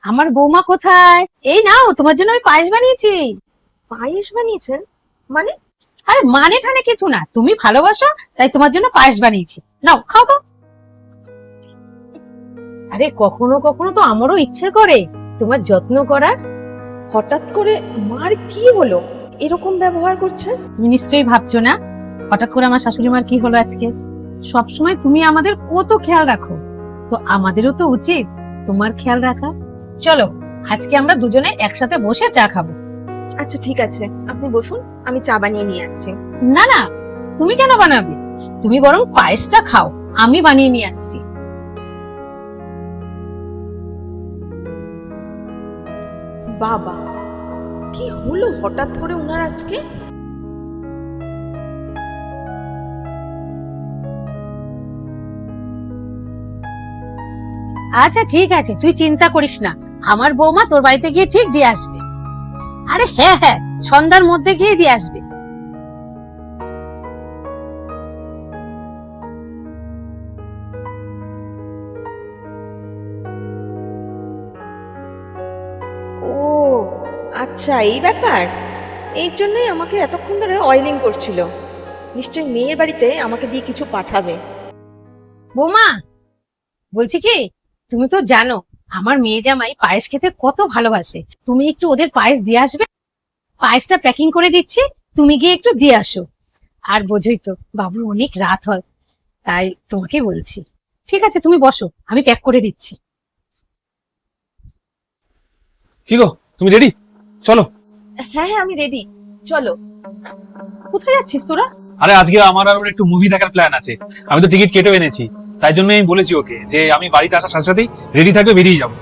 আমার বৌমা কোথায়? এই নাও, তোমার জন্য আমি পায়েস বানিয়েছি। পায়েস বানিয়েছেন? মানে? আরে মানে ঠানে কিছু না, তুমি ভালোবাসো তাই তোমার জন্য পায়েস বানিয়েছি। নাও খাও তো। আরে কখনো কখনো তো আমারও ইচ্ছে করে তোমার যত্ন করার। হঠাৎ করে মার কি হলো, এরকম ব্যবহার করছে? তুমি নিশ্চয়ই ভাবছো না হঠাৎ করে আমার শাশুড়ি মার কি হলো আজকে। সবসময় তুমি আমাদের কত খেয়াল রাখো, তো আমাদেরও তো উচিত তোমার খেয়াল রাখা। চলো আজকে আমরা দুজনে একসাথে বসে চা খাবো। আচ্ছা ঠিক আছে, আপনি বসুন, আমি চা বানিয়ে নিয়ে আসছি। না না, তুমি কেন বানাবে? তুমি বরং পায়েসটা খাও, আমি বানিয়ে নিয়ে আসছি। বাবা, কি হলো হঠাৎ করে উনার আজকে? আচ্ছা ঠিক আছে, তুই চিন্তা করিস না, আমার বৌমা তোর বাড়িতে গিয়ে ঠিক দিয়ে আসবে। আরে হ্যাঁ হ্যাঁ, সন্ধ্যার মধ্যে গিয়ে দিয়ে আসবে। ও আচ্ছা, এই ব্যাপার। এই জন্যই আমাকে এতক্ষণ ধরে অয়েলিং করছিল। নিশ্চয়ই মেয়ের বাড়িতে আমাকে দিয়ে কিছু পাঠাবে। বৌমা, বলছি কি, তুমি তো জানো আমার মেয়ে জামাই পায়েস খেতে কত ভালোবাসে। তুমি একটু ওদের পায়েস দিয়ে আসবে। পায়েসটা প্যাকিং করে দিচ্ছি, তুমি গিয়ে একটু দিয়ে আসো। আর বোঝোই তো বাবুর অনেক রাত হয়, তাই তোমাকে বলছি। ঠিক আছে তুমি বসো, আমি প্যাক করে দিচ্ছি। কি গো, তুমি রেডি? চলো। হ্যাঁ হ্যাঁ, আমি রেডি, চলো। কোথায় যাচ্ছিস তোরা? আরে আজকে আমার আর ওর একটু মুভি দেখার প্ল্যান আছে। আমি তো টিকিট কেটেও এনেছি, তাই জন্য আমি বলেছি ওকে যে আমি বাড়িতে আসার সাথে সাথেই রেডি থাকবে, বেরিয়ে যাবো।